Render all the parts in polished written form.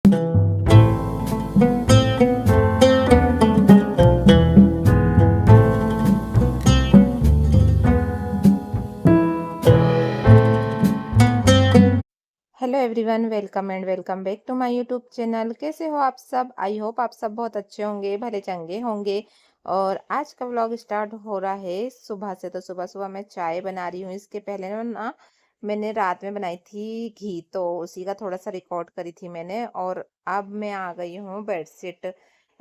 Hello everyone, welcome and welcome back to my YouTube channel. कैसे हो आप सब? आई होप आप सब बहुत अच्छे होंगे, भले चंगे होंगे। और आज का व्लॉग स्टार्ट हो रहा है सुबह से। तो सुबह सुबह मैं चाय बना रही हूँ। इसके पहले ना मैंने रात में बनाई थी घी, तो उसी का थोड़ा सा रिकॉर्ड करी थी मैंने। और अब मैं आ गई हूँ बेडशीट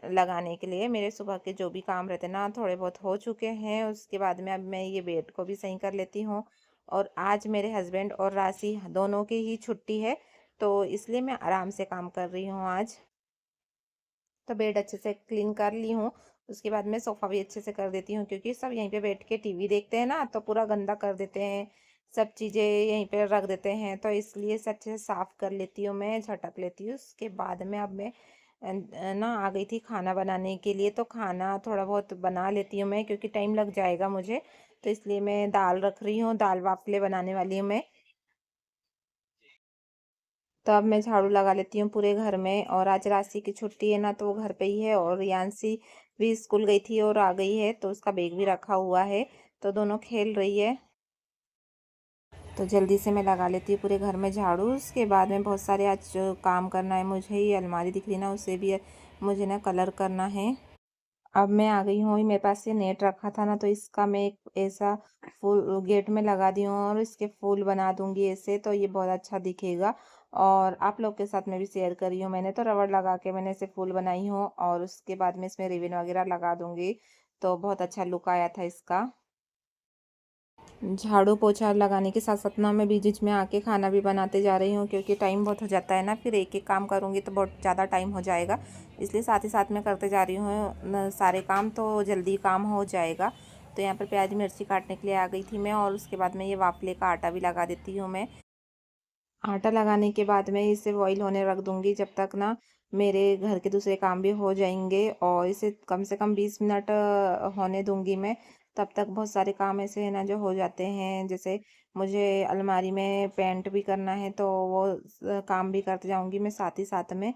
लगाने के लिए। मेरे सुबह के जो भी काम रहते ना थोड़े बहुत हो चुके हैं। उसके बाद में अब मैं ये बेड को भी सही कर लेती हूँ। और आज मेरे हस्बैंड और राशि दोनों की ही छुट्टी है, तो इसलिए मैं आराम से काम कर रही हूँ आज। तो बेड अच्छे से क्लीन कर ली हूँ। उसके बाद मैं सोफ़ा भी अच्छे से कर देती हूँ, क्योंकि सब यहीं पे बैठ के टीवी देखते हैं ना, तो पूरा गंदा कर देते हैं। सब चीज़ें यहीं पे रख देते हैं, तो इसलिए इसे अच्छे से साफ़ कर लेती हूँ, मैं झटक लेती हूँ। उसके बाद में अब मैं ना आ गई थी खाना बनाने के लिए। तो खाना थोड़ा बहुत बना लेती हूँ मैं, क्योंकि टाइम लग जाएगा मुझे। तो इसलिए मैं दाल रख रही हूँ, दाल वाफले बनाने वाली हूँ मैं। तो अब मैं झाड़ू लगा लेती हूँ पूरे घर में। और आज राशि की छुट्टी है ना, तो वो घर पे ही है। और यांसी भी स्कूल गई थी और आ गई है, तो उसका बैग भी रखा हुआ है। तो दोनों खेल रही है। तो जल्दी से मैं लगा लेती हूँ पूरे घर में झाड़ू। उसके बाद में बहुत सारे आज जो काम करना है मुझे। ये अलमारी दिख रही ना, उसे भी मुझे ना कलर करना है। अब मैं आ गई हूँ। मेरे पास ये नेट रखा था ना, तो इसका मैं एक ऐसा फूल गेट में लगा दी हूँ और इसके फूल बना दूंगी ऐसे, तो ये बहुत अच्छा दिखेगा। और आप लोग के साथ में भी शेयर करी हूँ मैंने। तो रबड़ लगा के मैंने ऐसे फूल बनाई हूँ, और उसके बाद में इसमें रिबन वगैरह लगा दूंगी। तो बहुत अच्छा लुक आया था इसका। झाड़ू पोछा लगाने के साथ साथ ना मैं बीच बीच में आके खाना भी बनाते जा रही हूँ, क्योंकि टाइम बहुत हो जाता है ना। फिर एक एक काम करूँगी तो बहुत ज़्यादा टाइम हो जाएगा, इसलिए साथ ही साथ में करते जा रही हूँ सारे काम, तो जल्दी काम हो जाएगा। तो यहाँ पर प्याज मिर्ची काटने के लिए आ गई थी मैं। और उसके बाद में ये वाफले का आटा भी लगा देती हूँ मैं। आटा लगाने के बाद में इसे बॉईल होने रख दूंगी, जब तक ना मेरे घर के दूसरे काम भी हो जाएंगे। और इसे कम से कम 20 मिनट होने दूंगी मैं। तब तक बहुत सारे काम ऐसे हैं ना जो हो जाते हैं। जैसे मुझे अलमारी में पेंट भी करना है, तो वो काम भी करते जाऊंगी मैं साथ ही साथ में।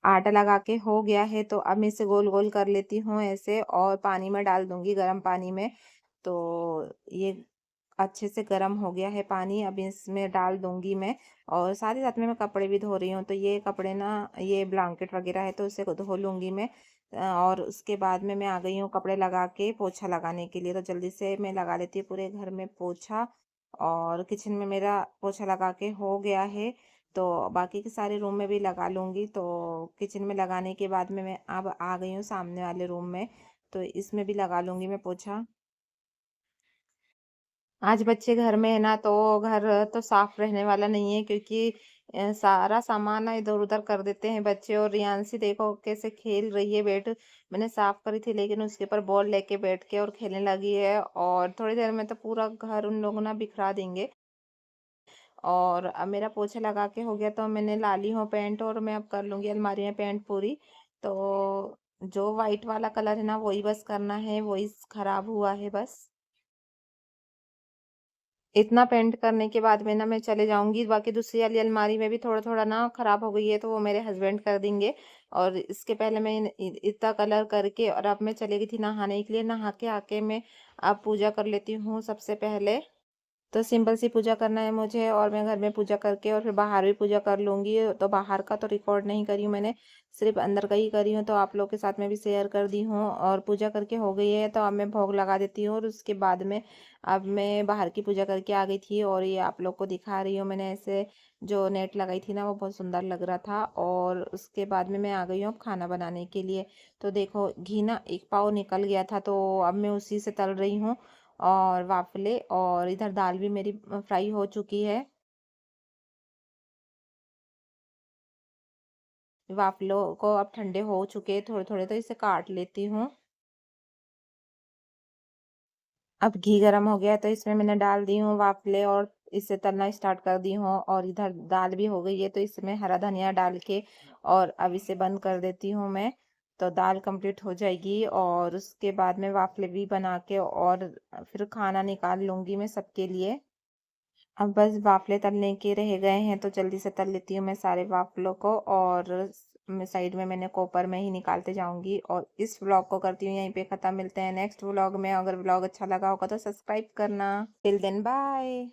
आटा लगा के हो गया है, तो अब मैं इसे गोल गोल कर लेती हूँ ऐसे, और पानी में डाल दूंगी, गर्म पानी में। तो ये अच्छे से गर्म हो गया है पानी, अब इसमें डाल दूंगी मैं। और साथ ही साथ में मैं कपड़े भी धो रही हूँ। तो ये कपड़े ना, ये ब्लैंकेट वगैरह है, तो इसे धो लूंगी मैं। और उसके बाद में मैं आ गई हूँ कपड़े लगा के पोछा लगाने के लिए। तो जल्दी से मैं लगा लेती हूँ पूरे घर में पोछा। और किचन में मेरा पोछा लगा के हो गया है, तो बाकी के सारे रूम में भी लगा लूंगी। तो किचन में लगाने के बाद में मैं अब आ गई हूँ सामने वाले रूम में, तो इसमें भी लगा लूंगी मैं पोछा। आज बच्चे घर में है ना, तो घर तो साफ रहने वाला नहीं है, क्योंकि सारा सामान ना इधर उधर कर देते हैं बच्चे। और रियांशी देखो कैसे खेल रही है। बैठ मैंने साफ करी थी, लेकिन उसके ऊपर बॉल लेके बैठ के और खेलने लगी है। और थोड़ी देर में तो पूरा घर उन लोगों ना बिखरा देंगे। और अब मेरा पोछा लगा के हो गया, तो मैंने ला ली हूँ पेंट, और मैं अब कर लूंगी अलमारी में पेंट पूरी। तो जो वाइट वाला कलर है ना, वही बस करना है, वही खराब हुआ है बस। इतना पेंट करने के बाद में ना मैं चले जाऊंगी। बाकी दूसरी वाली अलमारी में भी थोड़ा थोड़ा ना खराब हो गई है, तो वो मेरे हस्बैंड कर देंगे। और इसके पहले मैं इतना कलर करके, और अब मैं चली गई थी नहाने के लिए। नहा के आके मैं अब पूजा कर लेती हूँ सबसे पहले। तो सिंपल सी पूजा करना है मुझे, और मैं घर में पूजा करके और फिर बाहर भी पूजा कर लूँगी। तो बाहर का तो रिकॉर्ड नहीं करी हूँ मैंने, सिर्फ अंदर का ही करी हूँ, तो आप लोग के साथ में भी शेयर कर दी हूँ। और पूजा करके हो गई है, तो अब मैं भोग लगा देती हूँ। और उसके बाद में अब मैं बाहर की पूजा करके आ गई थी, और ये आप लोग को दिखा रही हूँ मैंने ऐसे। जो नेट लगाई थी ना, वो बहुत सुंदर लग रहा था। और उसके बाद में मैं आ गई हूँ अब खाना बनाने के लिए। तो देखो घी ना एक पाव निकल गया था, तो अब मैं उसी से तल रही हूँ और वाफले। और इधर दाल भी मेरी फ्राई हो चुकी है। वाफलों को अब ठंडे हो चुके हैं थोड़े थोड़े, तो इसे काट लेती हूँ। अब घी गरम हो गया है, तो इसमें मैंने डाल दी हूँ वाफले, और इसे तलना स्टार्ट कर दी हूँ। और इधर दाल भी हो गई है, तो इसमें हरा धनिया डाल के और अब इसे बंद कर देती हूँ मैं। तो दाल कंप्लीट हो जाएगी, और उसके बाद में वाफले भी बना के और फिर खाना निकाल लूंगी मैं सबके लिए। अब बस वाफ़ले तलने के रह गए हैं, तो जल्दी से तल लेती हूँ मैं सारे वाफ़लों को। और मैं साइड में मैंने कोपर में ही निकालते जाऊँगी और इस व्लॉग को करती हूँ यहीं पे ख़त्म। मिलते हैं नेक्स्ट व्लॉग में। अगर व्लॉग अच्छा लगा होगा तो सब्सक्राइब करना। Till then bye.